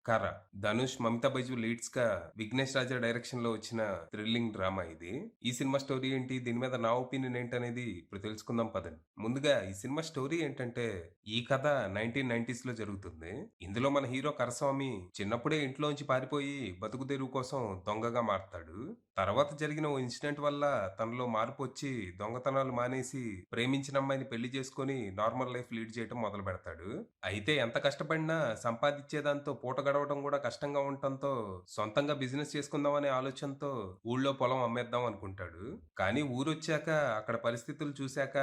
'కర'. ధనుష్, మమితా బైజు లీడ్స్‌గా విఘ్నేష్ రాజా డైరెక్షన్‌లో వచ్చిన థ్రిల్లింగ్ డ్రామా ఇది. ఈ సినిమా స్టోరీ ఏంటి? దీని మీద నా ఒపీనియన్ ఏంటనేది ఇప్పుడు తెలుసుకుందాం పదండి. ముందుగా ఈ సినిమా స్టోరీ ఏంటంటే, ఈ కథ 1990స్‌లో జరుగుతుంది. ఇందులో మన హీరో కరస్వామి చిన్నప్పుడే ఇంట్లోంచి పారిపోయి బతుకు తెరువు కోసం దొంగగా మారతాడు. తర్వాత జరిగిన ఓ ఇన్సిడెంట్ వల్ల తనలో మార్పొచ్చి దొంగతనాలు మానేసి ప్రేమించిన అమ్మాయిని పెళ్లి చేసుకొని నార్మల్ లైఫ్ లీడ్ చేయటం మొదలుపెడతాడు. అయితే ఎంత కష్టపడినా సంపాదిచ్చే దాంతో పూట గడవడం గూడా కష్టంగా ఉండటంతో సొంతంగా బిజినెస్ చేసుకుందామనే ఆలోచనతో ఊళ్ళో పొలం అమ్మేద్దాం అనుకుంటాడు. కానీ ఊరొచ్చాక అక్కడ పరిస్థితులు చూశాక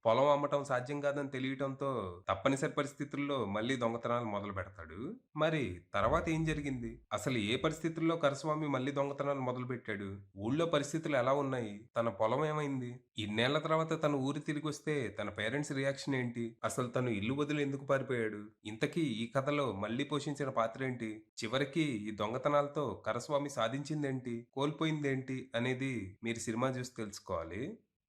పొలం అమ్మటం సాధ్యం కాదని తెలియటంతో తప్పనిసరి పరిస్థితుల్లో మళ్ళీ దొంగతనాలు మొదలుపెడతాడు. మరి తర్వాత ఏం జరిగింది? అసలు ఏ పరిస్థితుల్లో కరస్వామి మళ్ళీ దొంగతనాలు మొదలుపెట్టాడు? ఊళ్ళో పరిస్థితులు ఎలా ఉన్నాయి? తన పొలం ఏమైంది? ఇన్నేళ్ల తర్వాత తను ఊరు తిరిగొస్తే తన పేరెంట్స్ రియాక్షన్ ఏంటి? అసలు తను ఇల్లు వదిలి ఎందుకు పారిపోయాడు? ఇంతకీ ఈ కథలో మళ్ళీ పోషించిన పాత్రేంటి? చివరికి ఈ దొంగతనాలతో కరస్వామి సాధించిందేంటి? కోల్పోయిందేంటి? అనేది మీరు సినిమా చూసి తెలుసుకోవాలి.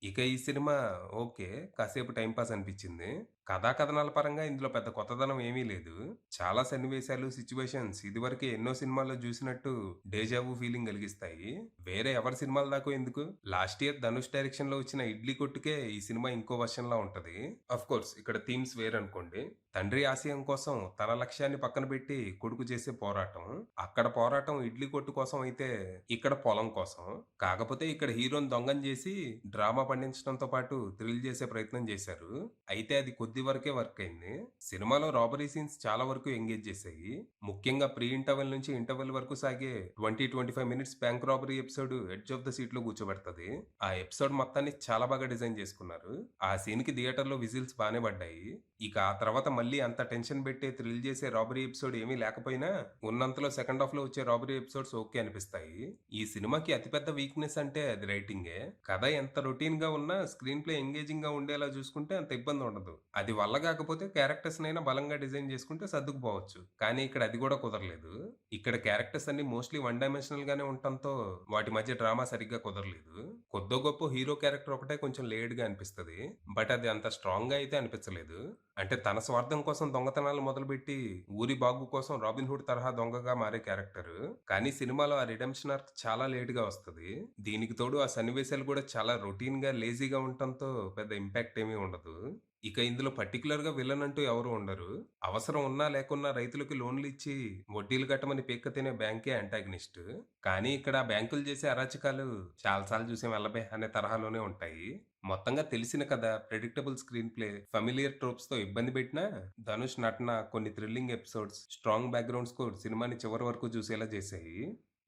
ఇక ఈ సినిమా ఓకే. కాసేపు టైమ్ పాస్ అనిపిచ్చింది. కథా కథనాల పరంగా ఇందులో పెద్ద కొత్తదనం ఏమీ లేదు. చాలా సన్నివేశాలు, సిట్యుయేషన్స్ ఇదివరకే ఎన్నో సినిమాల్లో జూసినట్టు డేజా వూ ఫీలింగ్ కలిగిస్తాయి. వేరే ఎవరి సినిమాల దాకో ఎందుకు? లాస్ట్ ఇయర్ ధనుష్ డైరెక్షన్‌లో వచ్చిన 'ఇడ్లీ కొట్టు'కే ఈ సినిమా ఇంకో వెర్షన్‌లా ఉంటది. ఆఫ్‌కోర్స్ ఇక్కడ థీమ్స్ వేరనుకోండి. తండ్రి ఆశయం కోసం తన లక్ష్యాన్ని పక్కన పెట్టి కొడుకు చేసే పోరాటం. అక్కడ పోరాటం ఇడ్లీ కొట్టు కోసం అయితే, ఇక్కడ పొలం కోసం. కాకపోతే ఇక్కడ హీరోని దొంగని చేసి డ్రామా పండించడంతో పాటు థ్రిల్ చేసే ప్రయత్నం చేశారు. అయితే అది కొద్ది వరకే వర్క్ అయింది. సినిమాలో రాబరీ సీన్స్ చాలా వరకు ఎంగేజ్ చేశాయి. ముఖ్యంగా ప్రీ ఇంటర్వెల్ నుంచి ఇంటర్వెల్ వరకు సాగే 25 minutes bank robbery episode edge of the seat లో కూర్చోబెడతది. ఆ ఎపిసోడ్ మొత్తాన్ని చాలా బాగా డిజైన్ చేసుకున్నారు. ఆ సీన్ కి థియేటర్‌లో విజిల్స్ బానే పడ్డాయి. ఇక ఆ తర్వాత మళ్ళీ అంత టెన్షన్ పెట్టే, థ్రిల్ చేసే రాబరీ ఎపిసోడ్ ఏమీ లేకపోయినా, ఉన్నంతలో సెకండ్ హాఫ్‌లో వచ్చే రాబరీ ఎపిసోడ్స్ ఓకే అనిపిస్తాయి. ఈ సినిమాకి అతిపెద్ద వీక్‌నెస్ అంటే అది రైటింగే. కథ ఎంత రొటీన్‌గా ఉన్నా స్క్రీన్ ప్లే ఎంగేజింగ్‌గా ఉండేలా చూసుకుంటే అంత ఇబ్బంది ఉండదు. అది వల్ల కాకపోతే క్యారెక్టర్స్‌నైనా బలంగా డిజైన్ చేసుకుంటే సర్దుకుపోవచ్చు. కానీ ఇక్కడ అది కూడా కుదరలేదు. ఇక్కడ క్యారెక్టర్స్ అన్ని మోస్ట్‌లీ వన్ డైమెన్షనల్ గానే ఉండటంతో వాటి మధ్య డ్రామా సరిగ్గా కుదరలేదు. కొద్దో గొప్పో హీరో క్యారెక్టర్ ఒకటే కొంచెం లేట్‌గా అనిపిస్తది. బట్ అది అంత స్ట్రాంగ్‌గా అయితే అనిపించలేదు. అంటే తన స్వార్థం కోసం దొంగతనాలు మొదలుపెట్టి, ఊరి బాగు కోసం రాబిన్ హుడ్ తరహా దొంగగా మారే క్యారెక్టరు. కానీ సినిమాలో ఆ రిడెంప్షన్ ఆర్క్ చాలా లేట్‌గా వస్తది. దీనికి తోడు ఆ సన్నివేశాలు కూడా చాలా రొటీన్‌గా, లేజీగా ఉండటంతో పెద్ద ఇంపాక్ట్ ఏమీ ఉండదు. ఇక ఇందులో పర్టిక్యులర్‌గా విలన్ అంటూ ఎవరు ఉండరు. అవసరం ఉన్నా లేకున్నా రైతులకి లోన్‌లు ఇచ్చి వడ్డీలు కట్టమని పీక్క తినే బ్యాంకే యాంటాగనిస్ట్. కానీ ఇక్కడ ఆ బ్యాంకులు చేసే అరాచకాలు చాలా సార్లు చూసాం ఎల్లబే అనే తరహాలోనే ఉంటాయి. మొత్తంగా తెలిసిన కథ, ప్రెడిక్టబుల్ స్క్రీన్ ప్లే, ఫెమిలియర్ ట్రోప్స్‌తో ఇబ్బంది పెట్టినా, ధనుష్ నటన, కొన్ని thrilling episodes, strong background score సినిమాని చివరి వరకు చూసేలా చేశాయి.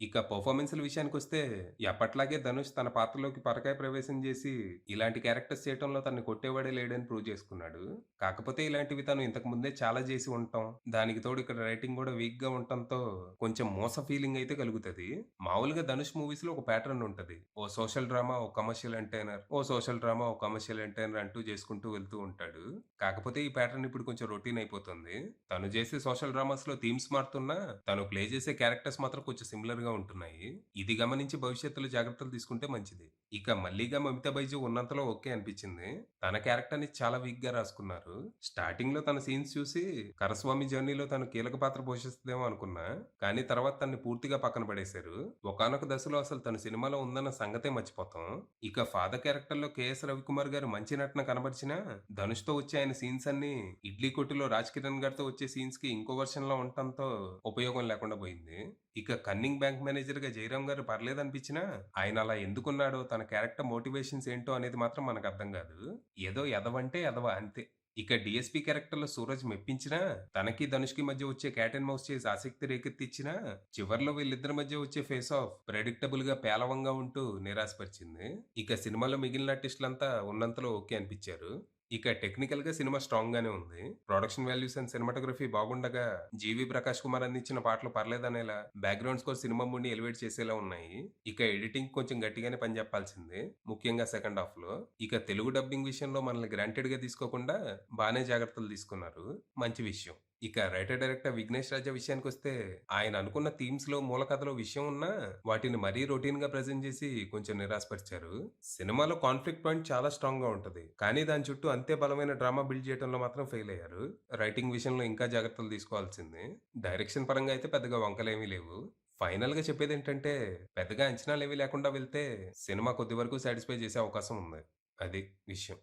ఇక పెర్ఫార్మన్స్‌ల విషయానికొస్తే ఎప్పట్లాగే ధనుష్ తన పాత్రలోకి పరకాయ ప్రవేశం చేసి, ఇలాంటి క్యారెక్టర్స్ చేయటంలో తనని కొట్టేవాడే లేడని ప్రూవ్ చేసుకున్నాడు. కాకపోతే ఇలాంటివి తను ఇంతకు ముందే చాలా చేసి ఉండటం, దానికి తోడు ఇక్కడ రైటింగ్ కూడా వీక్‌గా ఉండటంతో కొంచెం మోస ఫీలింగ్ అయితే కలుగుతది. మామూలుగా ధనుష్ మూవీస్‌లో ఒక ప్యాటర్న్ ఉంటది. ఓ సోషల్ డ్రామా, ఓ కమర్షియల్ ఎంటర్‌టైనర్, ఓ సోషల్ డ్రామా, ఓ కమర్షియల్ ఎంటర్‌టైనర్ అంటూ చేసుకుంటూ వెళ్తూ ఉంటాడు. కాకపోతే ఈ ప్యాటర్న్ ఇప్పుడు కొంచెం రొటీన్ అయిపోతుంది. తను చేసే సోషల్ డ్రామాస్‌లో థీమ్స్ మారుతున్నా, తను ప్లే చేసే క్యారెక్టర్స్ మాత్రం కొంచెం సిమిలర్‌గా ఉంటున్నాయి. ఇది గమనించి భవిష్యత్తులో జాగ్రత్తలు తీసుకుంటే మంచిది. ఇక మల్లిగా మమితా బైజు ఉన్నంతలో ఓకే అనిపించింది. తన క్యారెక్టర్‌ని చాలా వీక్‌గా రాసుకున్నారు. స్టార్టింగ్‌లో తన సీన్స్ చూసి కరస్వామి జర్నీలో తను కీలక పాత్ర పోషిస్తదేమో అనుకున్నా. కానీ తర్వాత తనని పూర్తిగా పక్కన పడేశారు. ఒకానొక దశలో అసలు తను సినిమాలో ఉందన్న సంగతే మర్చిపోతాం. ఇక ఫాదర్ క్యారెక్టర్‌లో కేఎస్ రవికుమార్ గారు మంచి నటన కనబరిచినా, ధనుష్‌తో వచ్చే ఆయన సీన్స్ అన్నీ ఇడ్లీ కొట్టులో రాజ్ కిరణ్ గారితో వచ్చే సీన్స్‌కి ఇంకో వెర్షన్‌లో ఉండటంతో ఉపయోగం లేకుండా పోయింది. ఇక కన్నింగ్ బ్యాంక్ మేనేజర్‌గా జయరాం గారు పర్లేదనిపించినా, ఆయన అలా ఎందుకున్నాడో, తన క్యారెక్టర్ మోటివేషన్స్ ఏంటో అనేది మాత్రం మనకర్థం గాదు. ఏదో ఎదవంటే ఎదవ అంతే. ఇక డీఎస్‌పీ క్యారెక్టర్‌లో సూరజ్ మెప్పించినా, తనకి ధనుష్‌కి మధ్య వచ్చే క్యాట్ అండ్ మౌస్ చేసి ఆసక్తి రేకెత్తిచ్చినా, చివర్లో వీళ్ళిద్దరి మధ్య వచ్చే ఫేస్ ఆఫ్ ప్రెడిక్టబుల్‌గా పేలవంగా ఉంటూ నిరాశపరిచింది. ఇక సినిమాలో మిగిలిన ఆర్టిస్టులంతా ఉన్నంతలో ఓకే అనిపించారు. ఇక టెక్నికల్‌గా సినిమా స్ట్రాంగ్‌గానే ఉంది. ప్రొడక్షన్ వాల్యూస్ అండ్ సినిమాటోగ్రఫీ బాగుండగా, జీవీ ప్రకాష్ కుమార్ అందించిన పాటలు పర్లేదనేలా, బ్యాక్‌గ్రౌండ్ స్కోర్ సినిమా మూడ్‌ని ఎలివేట్ చేసేలా ఉన్నాయి. ఇక ఎడిటింగ్ కొంచెం గట్టిగానే పని జెప్పాల్సిందే. ముఖ్యంగా సెకండ్ హాఫ్‌లో. ఇక తెలుగు డబ్బింగ్ విషయంలో మనల్ని గ్రాంటెడ్‌గా తీసుకోకుండా బానే జాగ్రత్తలు తీసుకున్నారు. మంచి విషయం. ఇక రైటర్, డైరెక్టర్ 'విఘ్నేష్ రాజా' విషయానికొస్తే, ఆయన అనుకున్న థీమ్స్‌లో, మూల కథలో విషయం ఉన్నా, వాటిని మరీ రొటీన్‌గా ప్రెజెంట్ చేసి కొంచెం నిరాశపరిచారు. సినిమాలో కాన్ఫ్లిక్ట్ పాయింట్ చాలా స్ట్రాంగ్‌గా ఉంటది. కానీ దాని చుట్టూ అంతే బలమైన డ్రామా బిల్డ్ చేయడంలో మాత్రం ఫెయిల్ అయ్యారు. రైటింగ్ విషయంలో ఇంకా జాగ్రత్తలు తీసుకోవాల్సింది. డైరెక్షన్ పరంగా అయితే పెద్దగా వంకలేమీ లేవు. ఫైనల్‌గా చెప్పేదేంటంటే, పెద్దగా అంచనాలేవి లేకుండా వెళ్తే, సినిమా కొద్ది వరకు సాటిస్ఫై చేసే అవకాశం ఉంది. అది విషయం.